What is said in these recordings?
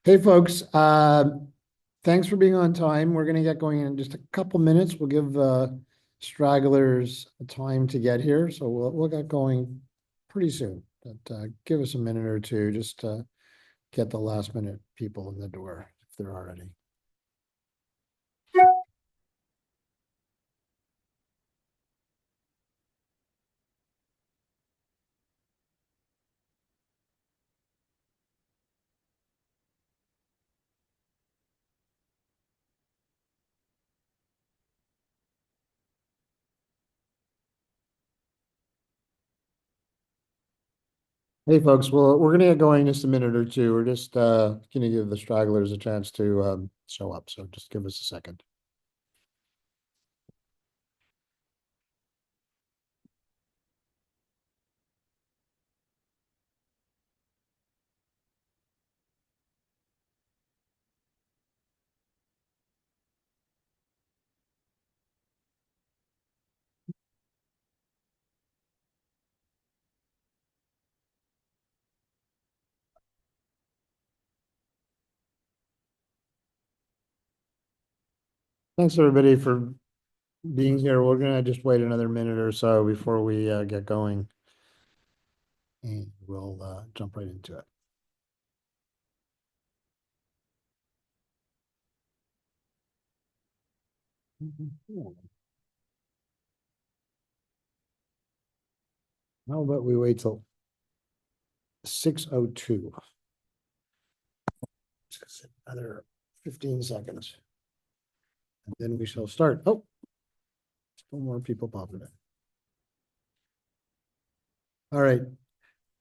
Hey, folks. Thanks for being on time. We're going to get going in just a couple minutes. We'll give stragglers time to get here, so we'll get going pretty soon. But give us a minute or two just to get the last minute people in the door if there are any. Hey, folks. Well, we're going to get going in just a minute or two. We're just going to give the stragglers a chance to show up. So just give us a second. Thanks, everybody, for being here. We're going to just wait another minute or so before we get going. And we'll jump right into it. How about we wait till 6:02? Just another 15 seconds. And then we shall start. Oh, still more people popping in. All right.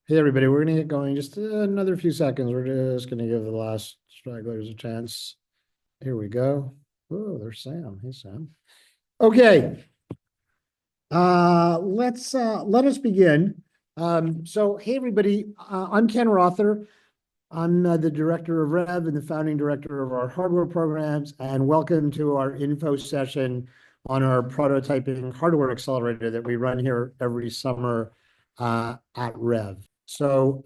Hey, everybody, we're going to get going just another few seconds. We're just going to give the last stragglers a chance. Here we go. Oh, there's Sam. Hey, Sam. Okay. Let us begin. So hey, everybody, I'm Ken Rother. I'm the director of Rev and the founding director of our hardware programs, and welcome to our info session on our prototyping hardware accelerator that we run here every summer at Rev. So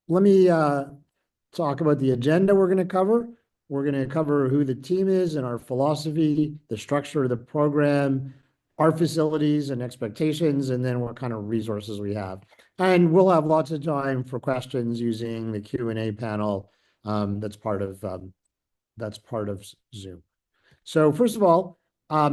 let me talk about the agenda we're going to cover. We're going to cover who the team is and our philosophy, the structure of the program, our facilities and expectations, and then what kind of resources we have. And we'll have lots of time for questions using the Q&A panel that's part of Zoom. So first of all, as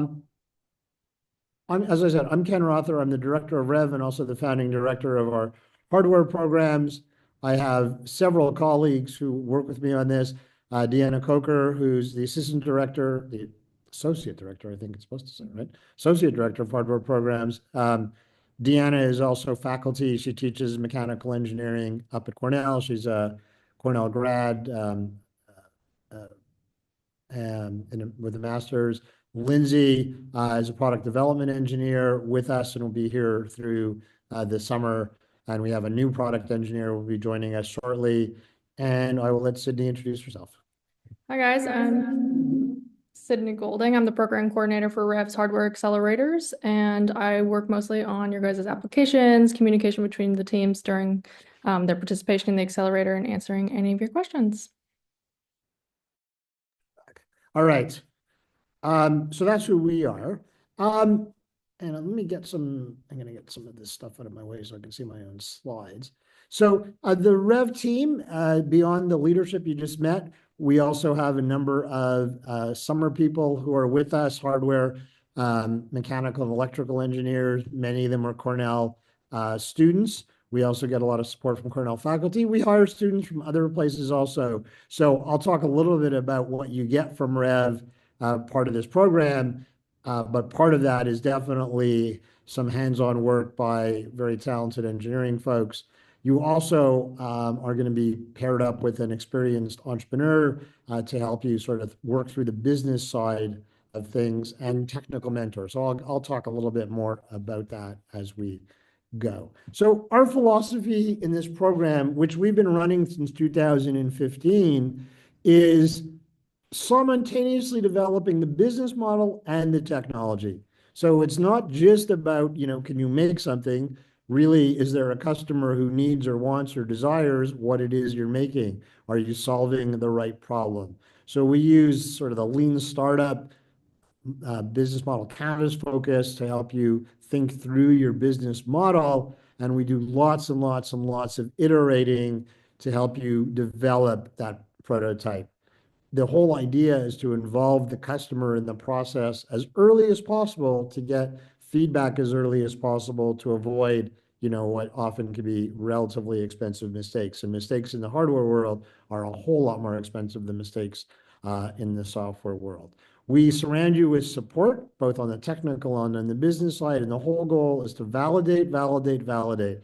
I said, I'm Ken Rother. I'm the director of Rev and also the founding director of our hardware programs. I have several colleagues who work with me on this. Deanna Coker, who's the assistant director, the associate director, I think it's supposed to say, right? Associate director of hardware programs. Deanna is also faculty. She teaches mechanical engineering up at Cornell. She's a Cornell grad with a master's. Lindsay is a product development engineer with us and will be here through the summer. And we have a new product engineer who will be joining us shortly. And I will let Sydney introduce herself. Hi guys, I'm Sydney Golding. I'm the program coordinator for Rev's Hardware Accelerators, and I work mostly on your guys' applications, communication between the teams during their participation in the accelerator, and answering any of your questions. All right. So that's who we are. And let me get some, I'm going to get some of this stuff out of my way so I can see my own slides. So the Rev team, beyond the leadership you just met, we also have a number of summer people who are with us, hardware, mechanical and electrical engineers. Many of them are Cornell students. We also get a lot of support from Cornell faculty. We hire students from other places also. So I'll talk a little bit about what you get from Rev, part of this program. But part of that is definitely some hands-on work by very talented engineering folks. You also are going to be paired up with an experienced entrepreneur to help you sort of work through the business side of things and technical mentor. So I'll talk a little bit more about that as we go. So our philosophy in this program, which we've been running since 2015, is simultaneously developing the business model and the technology. So it's not just about, can you make something? Really, is there a customer who needs or wants or desires what it is you're making? Are you solving the right problem? So we use sort of the lean startup business model canvas focus to help you think through your business model. And we do lots and lots and lots of iterating to help you develop that prototype. The whole idea is to involve the customer in the process as early as possible to get feedback as early as possible to avoid, what often can be relatively expensive mistakes. And mistakes in the hardware world are a whole lot more expensive than mistakes in the software world. We surround you with support, both on the technical and on the business side. And the whole goal is to validate, validate, validate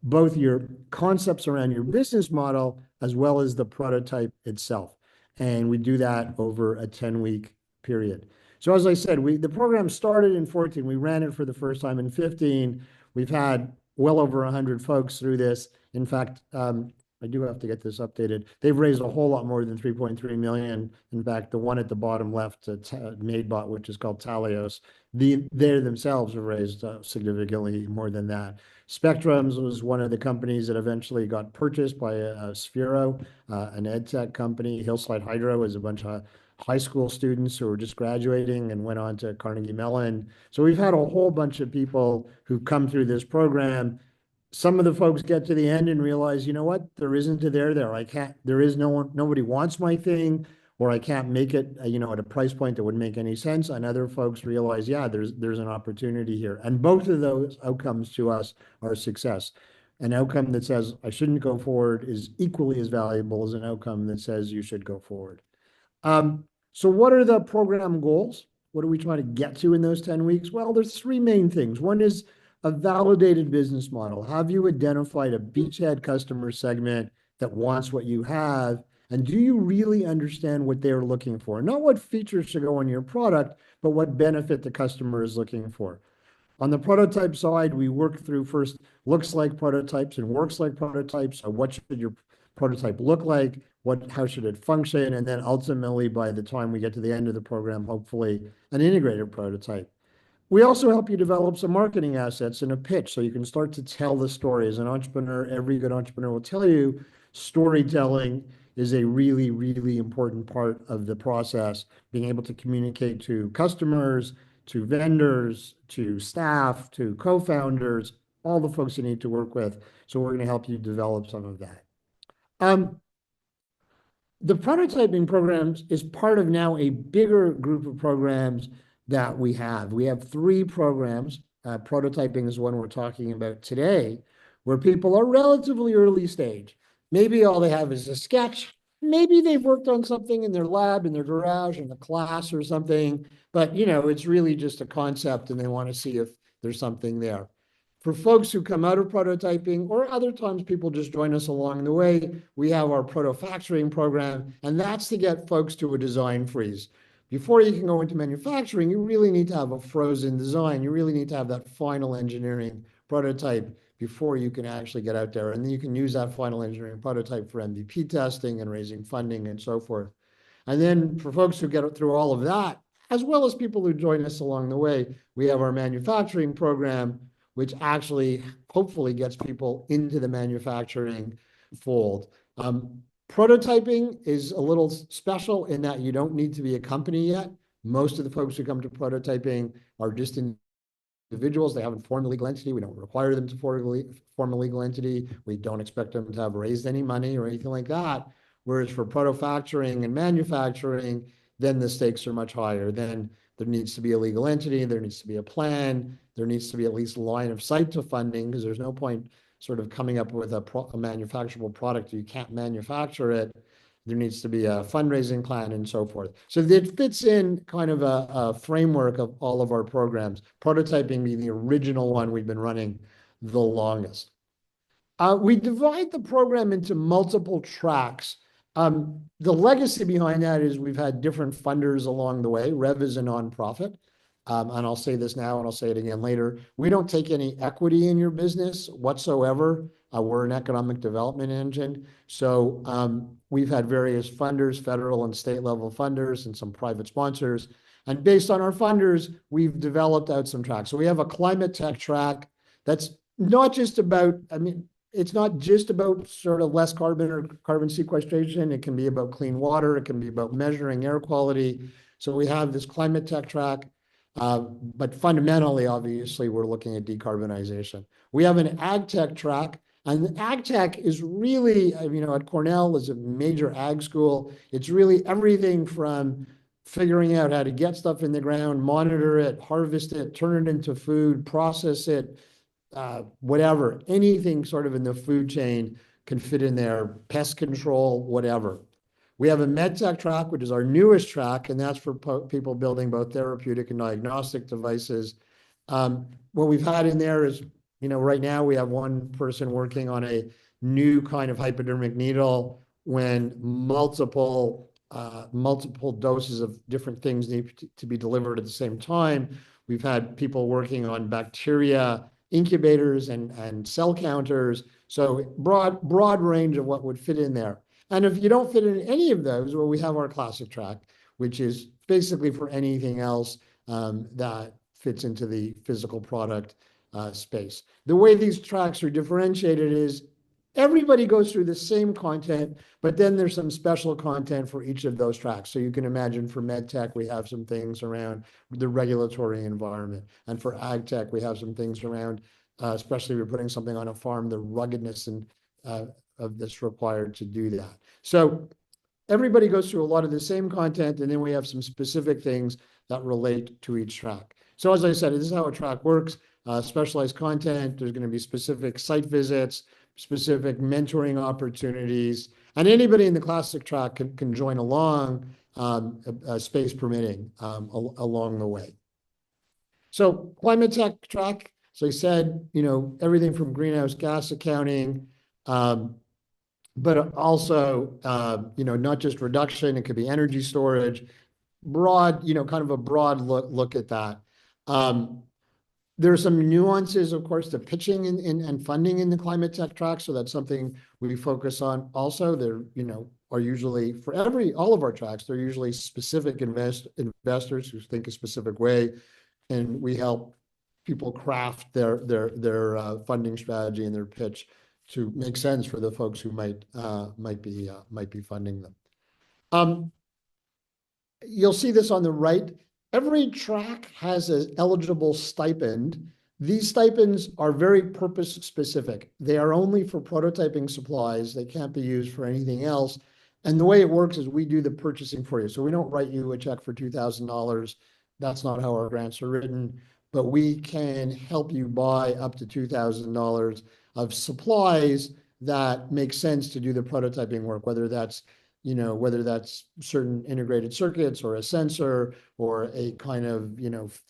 both your concepts around your business model as well as the prototype itself. And we do that over a 10-week period. So as I said, the program started in 14. We ran it for the first time in 15. We've had well over 100 folks through this. In fact, I do have to get this updated. They've raised a whole lot more than 3.3 million. In fact, the one at the bottom left, MadeBot, which is called Talios, they themselves have raised significantly more than that. Spectrums was one of the companies that eventually got purchased by Sphero, an ed tech company. Hillside Hydro is a bunch of high school students who were just graduating and went on to Carnegie Mellon. So we've had a whole bunch of people who've come through this program. Some of the folks get to the end and realize, you know what, there isn't a there. I can't, there is no one, nobody wants my thing, or I can't make it, at a price point that would make any sense. And other folks realize, yeah, there's an opportunity here. And both of those outcomes to us are success. An outcome that says I shouldn't go forward is equally as valuable as an outcome that says you should go forward. So what are the program goals? What are we trying to get to in those 10 weeks? Well, there's three main things. One is a validated business model. Have you identified a beachhead customer segment that wants what you have? And do you really understand what they're looking for? Not what features should go on your product, but what benefit the customer is looking for. On the prototype side, we work through first looks like prototypes and works like prototypes. So what should your prototype look like? How should it function? And then ultimately, by the time we get to the end of the program, hopefully an integrated prototype. We also help you develop some marketing assets and a pitch so you can start to tell the story. As an entrepreneur, every good entrepreneur will tell you storytelling is a really, really important part of the process. Being able to communicate to customers, to vendors, to staff, to co-founders, all the folks you need to work with. So we're going to help you develop some of that. The prototyping programs is part of now a bigger group of programs that we have. We have three programs. Prototyping is one we're talking about today, where people are relatively early stage. Maybe all they have is a sketch. Maybe they've worked on something in their lab, in their garage, in a class or something, but it's really just a concept and they want to see if there's something there. For folks who come out of prototyping, or other times people just join us along the way, we have our proto-factoring program, and that's to get folks to a design freeze. Before you can go into manufacturing, you really need to have a frozen design. You really need to have that final engineering prototype before you can actually get out there. And then you can use that final engineering prototype for MVP testing and raising funding and so forth. And then for folks who get through all of that, as well as people who join us along the way, we have our manufacturing program, which actually hopefully gets people into the manufacturing fold. Prototyping is a little special in that you don't need to be a company yet. Most of the folks who come to prototyping are just individuals. They haven't formed a legal entity. We don't require them to form a legal entity. We don't expect them to have raised any money or anything like that. Whereas for proto-factoring and manufacturing, then the stakes are much higher. Then there needs to be a legal entity. There needs to be a plan. There needs to be at least a line of sight to funding, because there's no point sort of coming up with a manufacturable product. You can't manufacture it. There needs to be a fundraising plan and so forth. So it fits in kind of a framework of all of our programs, prototyping being the original one we've been running the longest. We divide the program into multiple tracks. The legacy behind that is we've had different funders along the way. Rev is a nonprofit. And I'll say this now and I'll say it again later. We don't take any equity in your business whatsoever. We're an economic development engine. So we've had various funders, federal and state level funders, and some private sponsors. And based on our funders, we've developed out some tracks. So we have a climate tech track that's not just about, I mean, it's not just about sort of less carbon or carbon sequestration. It can be about clean water. It can be about measuring air quality. So we have this climate tech track, but fundamentally, obviously, we're looking at decarbonization. We have an ag tech track, and ag tech is really, at Cornell is a major ag school. It's really everything from figuring out how to get stuff in the ground, monitor it, harvest it, turn it into food, process it, whatever, anything sort of in the food chain can fit in there, pest control, whatever. We have a medtech track, which is our newest track, and that's for people building both therapeutic and diagnostic devices. What we've had in there is, right now we have one person working on a new kind of hypodermic needle when multiple doses of different things need to be delivered at the same time. We've had people working on bacteria incubators and cell counters. So broad range of what would fit in there. And if you don't fit in any of those, well, we have our classic track, which is basically for anything else that fits into the physical product space. The way these tracks are differentiated is everybody goes through the same content, but then there's some special content for each of those tracks. So you can imagine for med tech, we have some things around the regulatory environment. And for ag tech, we have some things around, especially if you're putting something on a farm, the ruggedness and of this required to do that. So everybody goes through a lot of the same content, and then we have some specific things that relate to each track. So as I said, this is how a track works. Specialized content, there's going to be specific site visits, specific mentoring opportunities, and anybody in the classic track can join along, space permitting, along the way. So climate tech track, so I said, everything from greenhouse gas accounting, but also, not just reduction, it could be energy storage, broad, kind of a broad look at that. There are some nuances, of course, to pitching and funding in the climate tech track. So that's something we focus on also. There, are usually for all of our tracks, they're usually specific investors who think a specific way, and we help people craft their funding strategy and their pitch to make sense for the folks who might be funding them. You'll see this on the right. Every track has an eligible stipend. These stipends are very purpose specific. They are only for prototyping supplies. They can't be used for anything else. And the way it works is we do the purchasing for you. So we don't write you a check for $2,000. That's not how our grants are written, but we can help you buy up to $2,000 of supplies that make sense to do the prototyping work, whether that's certain integrated circuits or a sensor or a kind of,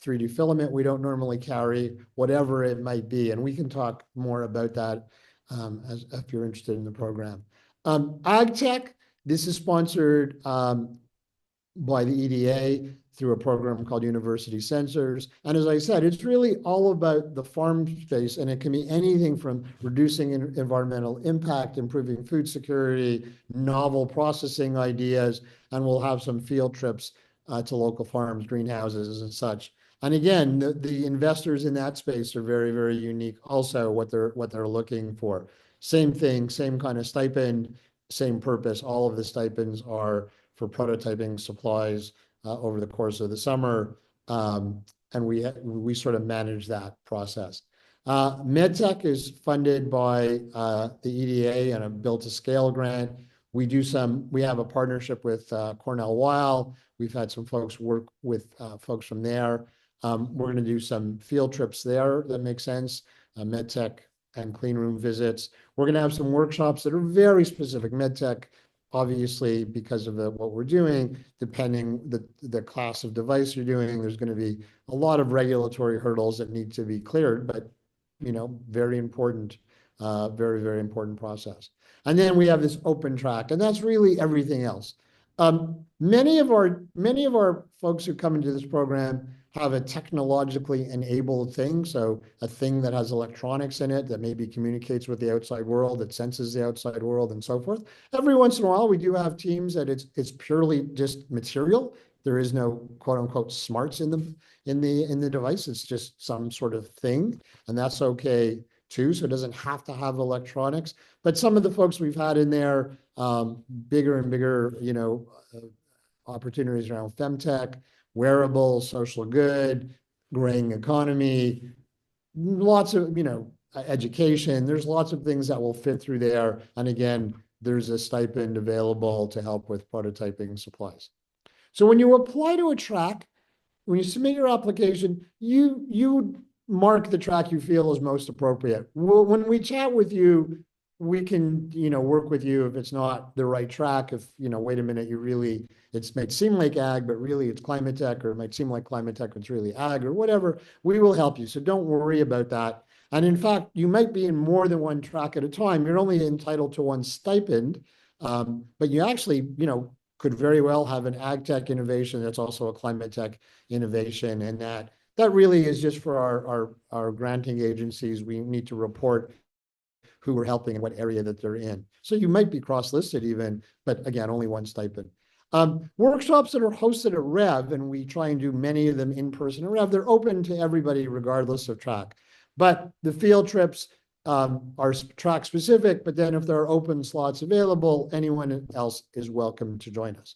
3D filament we don't normally carry, whatever it might be. And we can talk more about that as if you're interested in the program. Ag Tech, this is sponsored by the EDA through a program called University Sensors. And as I said, it's really all about the farm space, and it can be anything from reducing environmental impact, improving food security, novel processing ideas, and we'll have some field trips to local farms, greenhouses, and such. And again, the investors in that space are very, very unique also what they're looking for. Same thing, same kind of stipend, same purpose. All of the stipends are for prototyping supplies over the course of the summer, and we sort of manage that process. MedTech is funded by the EDA and a Build to Scale grant. We have a partnership with Cornell Weill. We've had some folks work with folks from there. We're going to do some field trips there that make sense, MedTech and clean room visits. We're going to have some workshops that are very specific. MedTech, obviously, because of what we're doing, depending the class of device you're doing, there's going to be a lot of regulatory hurdles that need to be cleared, but very important, very, very important process. And then we have this open track, and that's really everything else. Many of our folks who come into this program have a technologically enabled thing. So a thing that has electronics in it that maybe communicates with the outside world, that senses the outside world, and so forth. Every once in a while, we do have teams that it's purely just material. There is no quote unquote smarts in the device. It's just some sort of thing, and that's okay too, so it doesn't have to have electronics. But some of the folks we've had in there, bigger and bigger, opportunities around femtech, wearables, social good, graying economy, lots of, education. There's lots of things that will fit through there. And again, there's a stipend available to help with prototyping supplies. So when you apply to a track, when you submit your application, you mark the track you feel is most appropriate. Well, when we chat with you, we can, work with you if it's not the right track, if, wait a minute, it might seem like ag, but really it's climate tech, or it might seem like climate tech, but it's really ag or whatever, we will help you. So don't worry about that. And in fact, you might be in more than one track at a time. You're only entitled to one stipend, but you actually, could very well have an ag tech innovation that's also a climate tech innovation. And that really is just for our granting agencies. We need to report who we're helping and what area that they're in. So you might be cross-listed even, but again, only one stipend. Workshops that are hosted at Rev, and we try and do many of them in person at Rev, they're open to everybody regardless of track. But the field trips are track specific, but then if there are open slots available, anyone else is welcome to join us.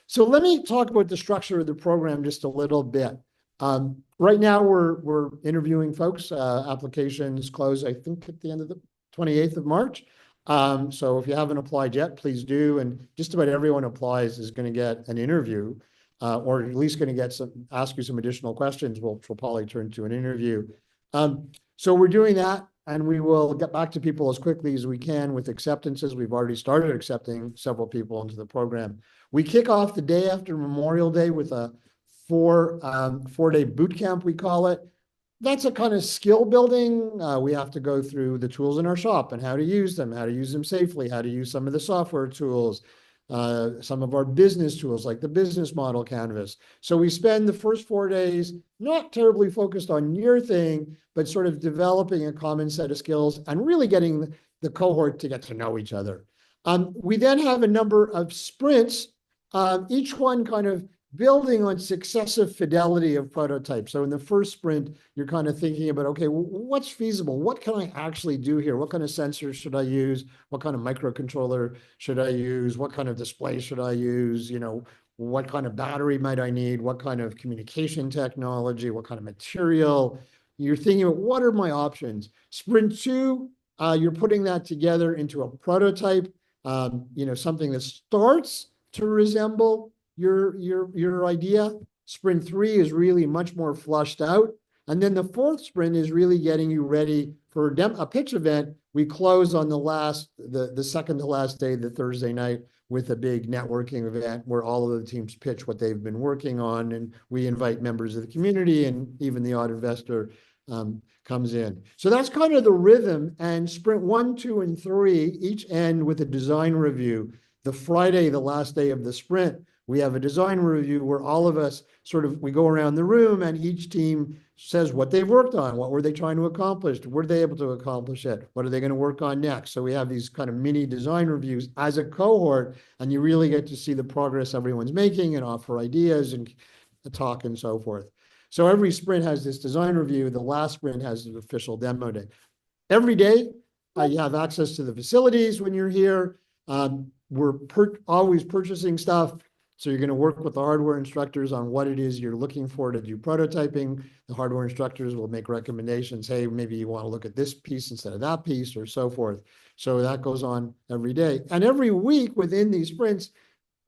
So let me talk about the structure of the program just a little bit. Right now we're interviewing folks. Applications close, I think, at the end of the 28th of March. So if you haven't applied yet, please do. And just about everyone applies is going to get an interview, or at least going to ask you some additional questions, which will probably turn to an interview. So we're doing that, and we will get back to people as quickly as we can with acceptances. We've already started accepting several people into the program. We kick off the day after Memorial Day with a four-day boot camp, we call it. That's a kind of skill building. We have to go through the tools in our shop and how to use them safely, how to use some of the software tools, some of our business tools like the business model canvas. So we spend the first 4 days not terribly focused on your thing, but sort of developing a common set of skills and really getting the cohort to get to know each other. We then have a number of sprints, each one kind of building on successive fidelity of prototypes. So in the first sprint, you're kind of thinking about, okay, what's feasible? What can I actually do here? What kind of sensors should I use? What kind of microcontroller should I use? What kind of display should I use? What kind of battery might I need? What kind of communication technology? What kind of material? You're thinking about, what are my options? Sprint 2, you're putting that together into a prototype, something that starts to resemble your idea. Sprint 3 is really much more flushed out. And then the fourth sprint is really getting you ready for a pitch event. We close on the second to last day, the Thursday night, with a big networking event where all of the teams pitch what they've been working on. And we invite members of the community, and even the odd investor comes in. So that's kind of the rhythm. And sprint 1, 2, and 3 each end with a design review. The Friday, the last day of the sprint, we have a design review where all of us we go around the room and each team says what they've worked on, what were they trying to accomplish, were they able to accomplish it, what are they going to work on next. So we have these kind of mini design reviews as a cohort, and you really get to see the progress everyone's making and offer ideas and talk and so forth. So every sprint has this design review. The last sprint has the official demo day. Every day, you have access to the facilities when you're here. We're always purchasing stuff. So you're going to work with the hardware instructors on what it is you're looking for to do prototyping. The hardware instructors will make recommendations. Hey, maybe you want to look at this piece instead of that piece, or so forth. So that goes on every day. And every week within these sprints,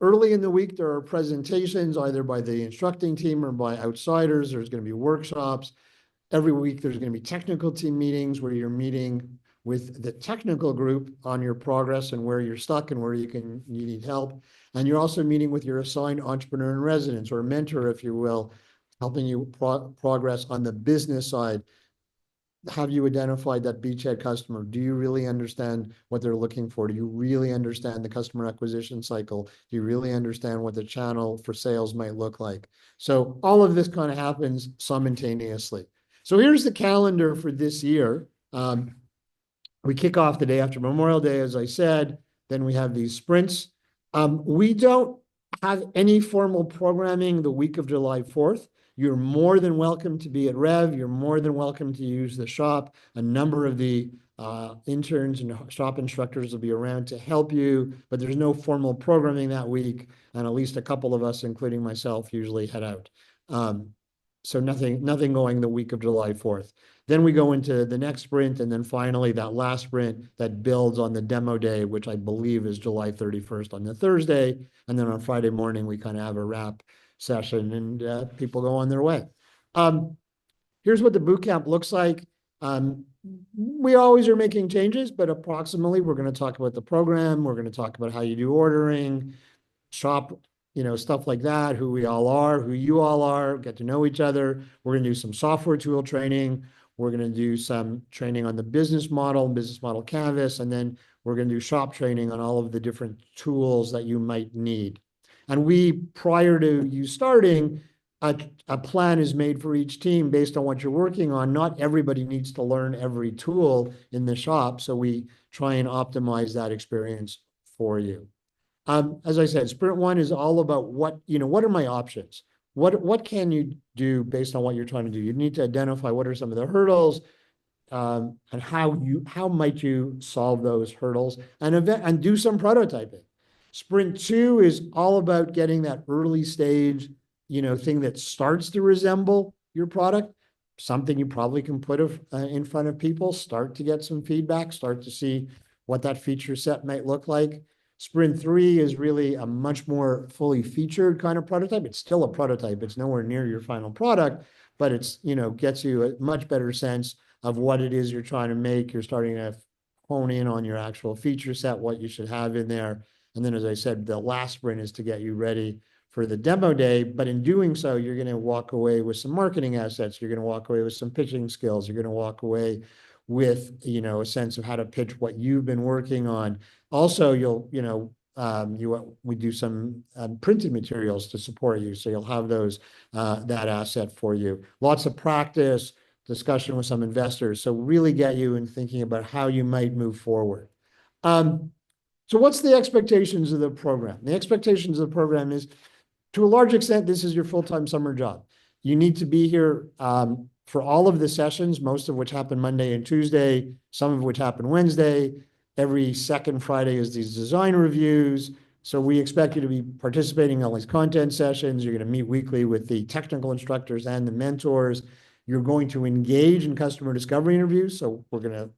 early in the week, there are presentations either by the instructing team or by outsiders. There's going to be workshops. Every week, there's going to be technical team meetings where you're meeting with the technical group on your progress and where you're stuck and where you need help. And you're also meeting with your assigned entrepreneur in residence, or mentor, if you will, helping you progress on the business side. Have you identified that beachhead customer? Do you really understand what they're looking for? Do you really understand the customer acquisition cycle? Do you really understand what the channel for sales might look like? So all of this kind of happens simultaneously. So here's the calendar for this year. We kick off the day after Memorial Day, as I said. Then we have these sprints. We don't have any formal programming the week of July 4th. You're more than welcome to be at Rev. You're more than welcome to use the shop. A number of the interns and shop instructors will be around to help you, but there's no formal programming that week, and at least a couple of us, including myself, usually head out. So nothing going the week of July 4th. Then we go into the next sprint, and then finally that last sprint that builds on the demo day, which I believe is July 31st on the Thursday. And then on Friday morning, we kind of have a wrap session and people go on their way. Here's what the boot camp looks like. We always are making changes, but approximately we're going to talk about the program. We're going to talk about how you do ordering, shop, stuff like that, who we all are, who you all are, get to know each other. We're going to do some software tool training. We're going to do some training on the business model canvas, and then we're going to do shop training on all of the different tools that you might need. And prior to you starting, a plan is made for each team based on what you're working on. Not everybody needs to learn every tool in the shop, so we try and optimize that experience for you. As I said, sprint one is all about what are my options? What can you do based on what you're trying to do? You need to identify what are some of the hurdles, and how might you solve those hurdles and do some prototyping. Sprint two is all about getting that early stage, thing that starts to resemble your product, something you probably can put in front of people, start to get some feedback, start to see what that feature set might look like. Sprint three is really a much more fully featured kind of prototype. It's still a prototype. It's nowhere near your final product, but it's, gets you a much better sense of what it is you're trying to make. You're starting to hone in on your actual feature set, what you should have in there. And then, as I said, the last sprint is to get you ready for the demo day. But in doing so, you're going to walk away with some marketing assets. You're going to walk away with some pitching skills. You're going to walk away with, a sense of how to pitch what you've been working on. Also, we do some printed materials to support you. So you'll have those, that asset for you. Lots of practice, discussion with some investors. So really get you in thinking about how you might move forward. So what's the expectations of the program? The expectations of the program is, to a large extent, this is your full-time summer job. You need to be here for all of the sessions, most of which happen Monday and Tuesday, some of which happen Wednesday. Every second Friday is these design reviews. So we expect you to be participating in all these content sessions. You're going to meet weekly with the technical instructors and the mentors. You're going to engage in customer discovery interviews. So we're going to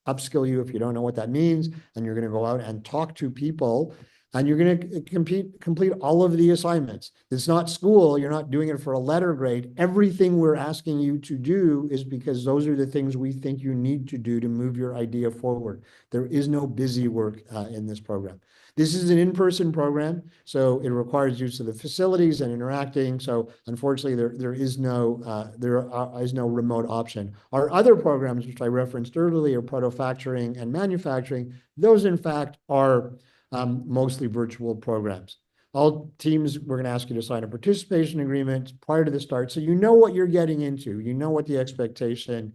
upskill you if you don't know what that means. And you're going to go out and talk to people, and you're going to complete all of the assignments. It's not school. You're not doing it for a letter grade. Everything we're asking you to do is because those are the things we think you need to do to move your idea forward. There is no busy work in this program. This is an in-person program, so it requires use of the facilities and interacting. So unfortunately, there is no remote option. Our other programs, which I referenced earlier, proto-factoring and manufacturing, those in fact are mostly virtual programs. All teams, we're going to ask you to sign a participation agreement prior to the start, so you know what you're getting into. You know what the expectation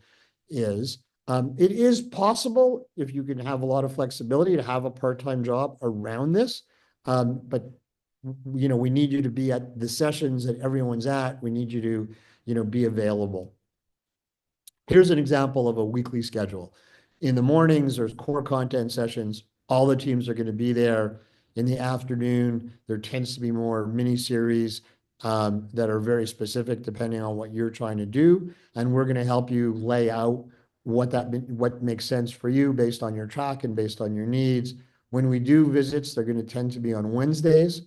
is. It is possible, if you can have a lot of flexibility, to have a part-time job around this, but we need you to be at the sessions that everyone's at. We need you to be available. Here's an example of a weekly schedule. In the mornings, there's core content sessions. All the teams are going to be there. In the afternoon, there tends to be more mini series that are very specific depending on what you're trying to do. And we're going to help you lay out what makes sense for you based on your track and based on your needs. When we do visits, they're going to tend to be on Wednesdays.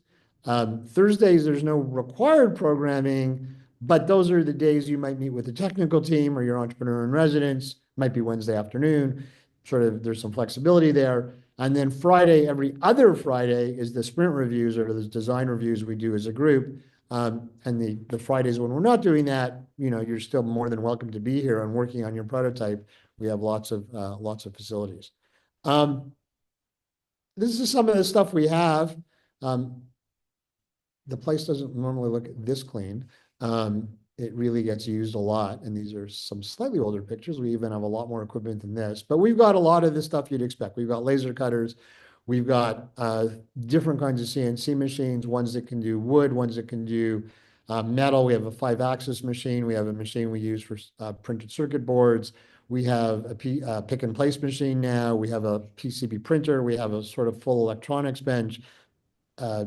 Thursdays, there's no required programming, but those are the days you might meet with the technical team or your entrepreneur in residence. Might be Wednesday afternoon. There's some flexibility there. And then Friday, every other Friday, is the sprint reviews or the design reviews we do as a group. And the Fridays when we're not doing that, you're still more than welcome to be here and working on your prototype. We have lots of facilities. This is some of the stuff we have. The place doesn't normally look this clean. It really gets used a lot. And these are some slightly older pictures. We even have a lot more equipment than this, but we've got a lot of the stuff you'd expect. We've got laser cutters. We've got different kinds of CNC machines, ones that can do wood, ones that can do Metal, we have a 5-axis machine. We have a machine we use for printed circuit boards. We have a pick and place machine now. We have a PCB printer. We have a sort of full electronics bench,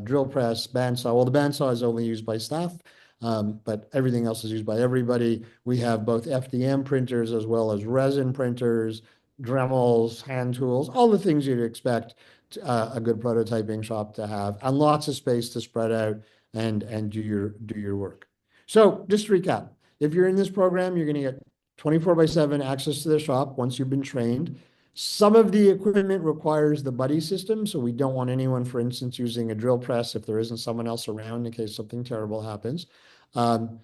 drill press, bandsaw. Well, the bandsaw is only used by staff, but everything else is used by everybody. We have both FDM printers as well as resin printers, Dremels, hand tools, all the things you'd expect a good prototyping shop to have, and lots of space to spread out and do your work. So just to recap, if you're in this program, you're going to get 24/7 access to the shop once you've been trained. Some of the equipment requires the buddy system, so we don't want anyone, for instance, using a drill press if there isn't someone else around in case something terrible happens. So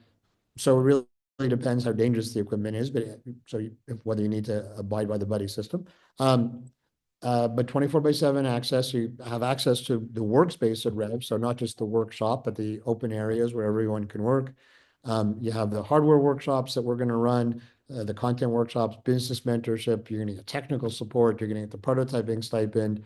it really depends how dangerous the equipment is, but whether you need to abide by the buddy system. But 24/7 access, you have access to the workspace at Rev, so not just the workshop, but the open areas where everyone can work. You have the hardware workshops that we're going to run, the content workshops, business mentorship. You're going to get technical support. You're going to get the prototyping stipend.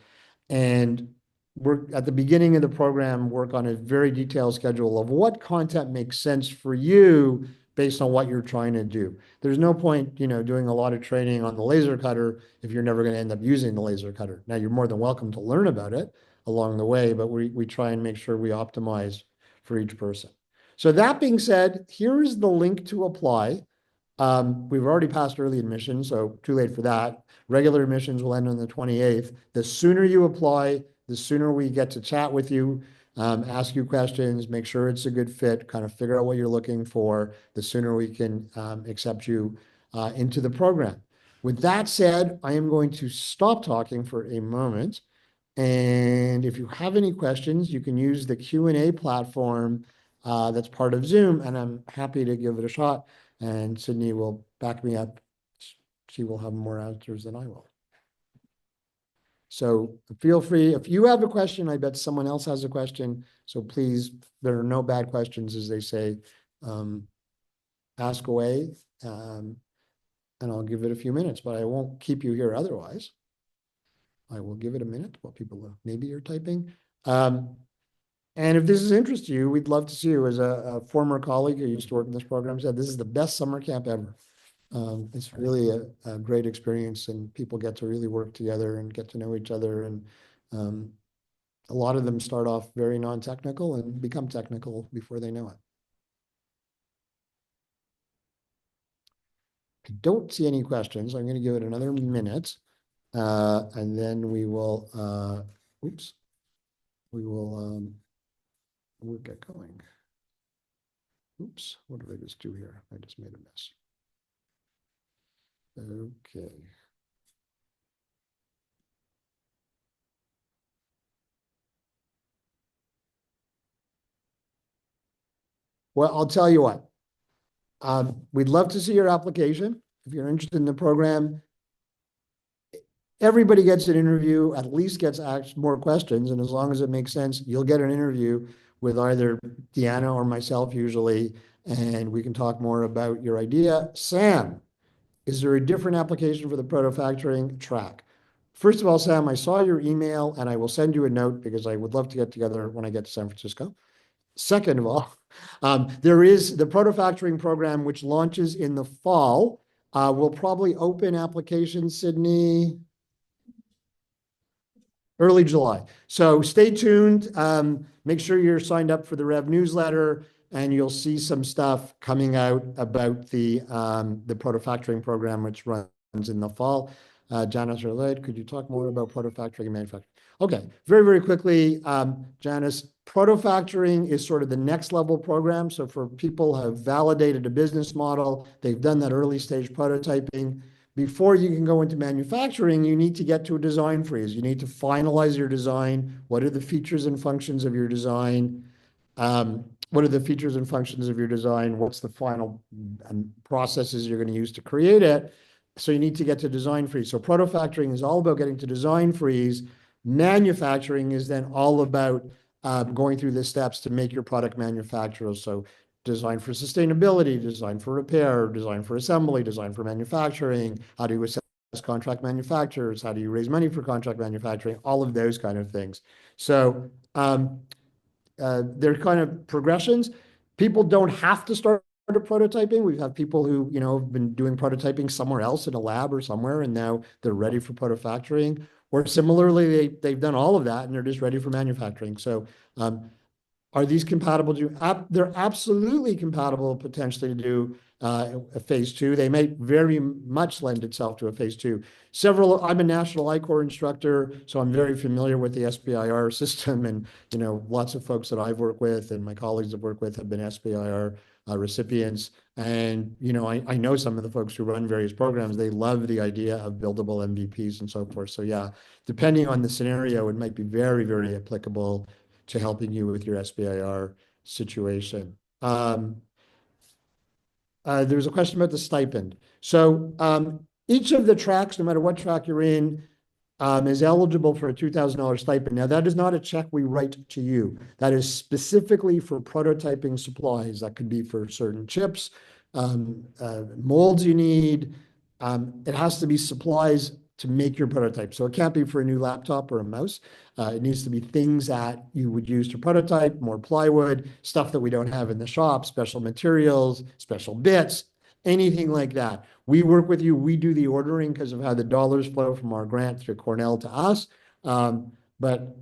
And we're at the beginning of the program, work on a very detailed schedule of what content makes sense for you based on what you're trying to do. There's no point, doing a lot of training on the laser cutter if you're never going to end up using the laser cutter. Now, you're more than welcome to learn about it along the way, but we try and make sure we optimize for each person. So that being said, here is the link to apply. We've already passed early admission, so too late for that. Regular admissions will end on the 28th. The sooner you apply, the sooner we get to chat with you, ask you questions, make sure it's a good fit, kind of figure out what you're looking for, the sooner we can accept you into the program. With that said, I am going to stop talking for a moment. And if you have any questions, you can use the Q&A platform that's part of Zoom, and I'm happy to give it a shot. And Sydney will back me up. She will have more answers than I will. So feel free. If you have a question, I bet someone else has a question. So please, there are no bad questions, as they say. Ask away, and I'll give it a few minutes, but I won't keep you here otherwise. I will give it a minute while people maybe are typing. And if this is interest to you, we'd love to see you. As a former colleague who used to work in this program said, this is the best summer camp ever. It's really a great experience, and people get to really work together and get to know each other. And a lot of them start off very non-technical and become technical before they know it. I don't see any questions. I'm going to give it another minute, and then we will, we'll get going. Oops, what did I just do here? I just made a mess. Okay. Well, I'll tell you what. We'd love to see your application. If you're interested in the program, everybody gets an interview, at least gets asked more questions. And as long as it makes sense, you'll get an interview with either Deanna or myself usually, and we can talk more about your idea. Sam, is there a different application for the proto-factoring track? First of all, Sam, I saw your email, and I will send you a note because I would love to get together when I get to San Francisco. Second of all, there is the proto-factoring program, which launches in the fall. We'll probably open applications, Sydney, early July. So stay tuned. Make sure you're signed up for the Rev newsletter, and you'll see some stuff coming out about the proto-factoring program, which runs in the fall. Janice or Lloyd, could you talk more about proto-factoring and manufacturing? Okay, very, very quickly, Janice, proto-factoring is sort of the next level program. So for people who have validated a business model, they've done that early stage prototyping. Before you can go into manufacturing, you need to get to a design freeze. You need to finalize your design. What are the features and functions of your design? What are the features and functions of your design? What's the final processes you're going to use to create it? So you need to get to design freeze. So proto-factoring is all about getting to design freeze. Manufacturing is then all about going through the steps to make your product manufacturable. So design for sustainability, design for repair, design for assembly, design for manufacturing. How do you assess contract manufacturers? How do you raise money for contract manufacturing? All of those kind of things. So they're kind of progressions. People don't have to start prototyping. We've had people who, have been doing prototyping somewhere else in a lab or somewhere, and now they're ready for protofactoring. Or similarly, they've done all of that and they're just ready for manufacturing. So are these compatible to, they're absolutely compatible potentially to do a phase two. They may very much lend itself to a phase two. I'm a national ICOR instructor, so I'm very familiar with the SBIR system, and lots of folks that I've worked with and my colleagues have worked with have been SBIR recipients. And I know some of the folks who run various programs, they love the idea of buildable MVPs and so forth. So yeah, depending on the scenario, it might be very, very applicable to helping you with your SBIR situation. There's a question about the stipend. So each of the tracks, no matter what track you're in, is eligible for a $2,000 stipend. Now, that is not a check we write to you. That is specifically for prototyping supplies. That could be for certain chips, molds you need. It has to be supplies to make your prototype. So it can't be for a new laptop or a mouse. It needs to be things that you would use to prototype, more plywood, stuff that we don't have in the shop, special materials, special bits, anything like that. We work with you. We do the ordering because of how the dollars flow from our grant through Cornell to us. But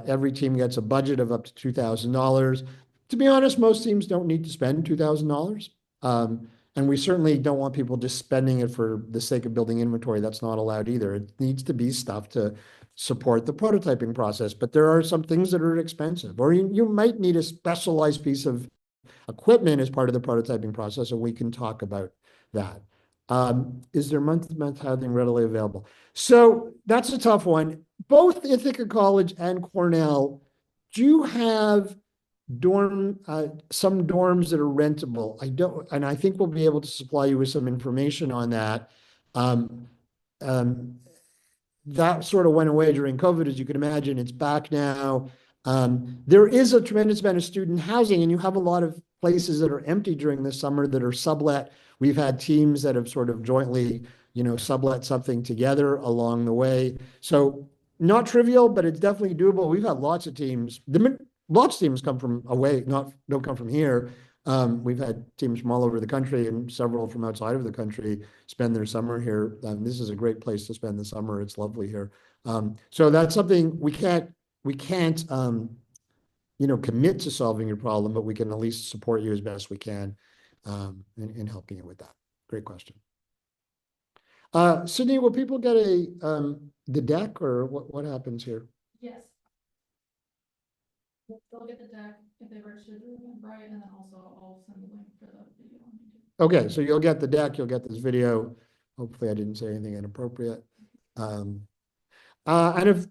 every team gets a budget of up to $2,000. To be honest, most teams don't need to spend $2,000. And we certainly don't want people just spending it for the sake of building inventory. That's not allowed either. It needs to be stuff to support the prototyping process. But there are some things that are expensive, or you might need a specialized piece of equipment as part of the prototyping process, and we can talk about that. Is there month-to-month housing readily available? So that's a tough one. Both Ithaca College and Cornell do have some dorms that are rentable. And I think we'll be able to supply you with some information on that. Um, um, that sort of went away during COVID, as you can imagine. It's back now. There is a tremendous amount of student housing, and you have a lot of places that are empty during the summer that are sublet. We've had teams that have sort of jointly, sublet something together along the way. So not trivial, but it's definitely doable. We've had lots of teams. Lots of teams come from away, don't come from here. We've had teams from all over the country and several from outside of the country spend their summer here. This is a great place to spend the summer. It's lovely here. So that's something we can't commit to solving your problem, but we can at least support you as best we can in helping you with that. Great question. Sydney, will people get the deck, or what happens here? Yes. They'll get the deck if they register through Eventbrite, and then also I'll send the link for the video on YouTube. Okay, so you'll get the deck, you'll get this video. Hopefully I didn't say anything inappropriate. And if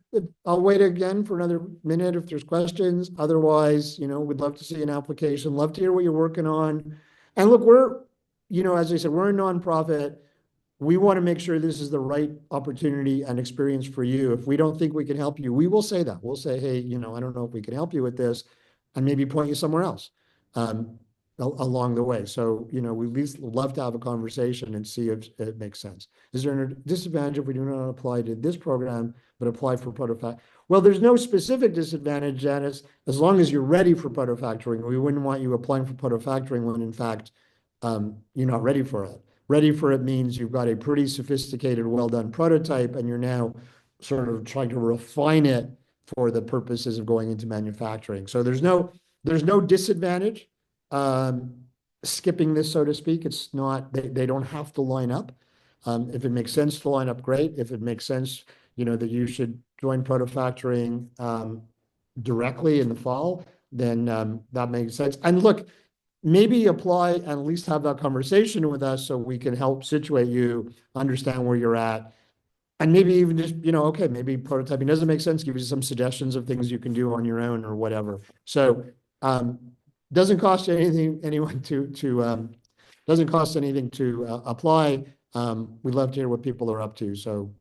I'll wait again for another minute if there's questions. Otherwise, we'd love to see an application, love to hear what you're working on. And look, as I said, we're a nonprofit. We want to make sure this is the right opportunity and experience for you. If we don't think we can help you, we will say that. We'll say, hey, I don't know if we can help you with this, and maybe point you somewhere else along the way. So, we at least love to have a conversation and see if it makes sense. Is there a disadvantage if we do not apply to this program, but apply for prototype? Well, there's no specific disadvantage, Janice, as long as you're ready for protofactoring. We wouldn't want you applying for protofactoring when, in fact, you're not ready for it. Ready for it means you've got a pretty sophisticated, well-done prototype, and you're now sort of trying to refine it for the purposes of going into manufacturing. So there's no disadvantage skipping this, so to speak. It's not, they don't have to line up. If it makes sense to line up, great. If it makes sense, that you should join protofactoring directly in the fall, then that makes sense. And look, maybe apply and at least have that conversation with us so we can help situate you, understand where you're at, and maybe even just, okay, maybe prototyping doesn't make sense, give you some suggestions of things you can do on your own or whatever. So doesn't cost anyone doesn't cost anything to apply. We'd love to hear what people are up to. So,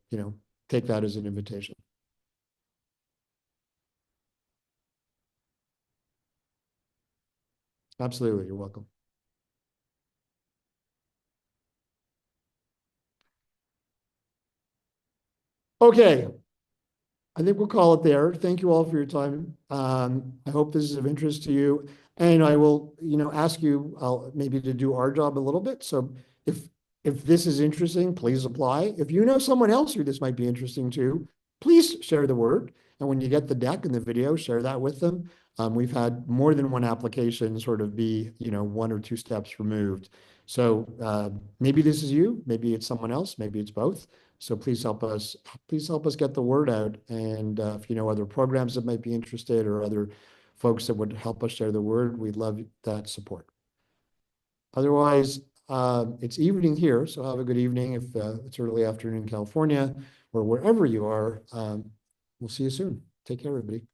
take that as an invitation. Absolutely. You're welcome. Okay. I think we'll call it there. Thank you all for your time. I hope this is of interest to you. And I will, ask you, maybe to do our job a little bit. So if this is interesting, please apply. If you know someone else who this might be interesting to, please share the word. And when you get the deck and the video, share that with them. We've had more than one application sort of be, one or two steps removed. So maybe this is you, maybe it's someone else, maybe it's both. So please help us get the word out. And if you know other programs that might be interested or other folks that would help us share the word, we'd love that support. Otherwise, it's evening here, so have a good evening if it's early afternoon in California or wherever you are. We'll see you soon. Take care, everybody.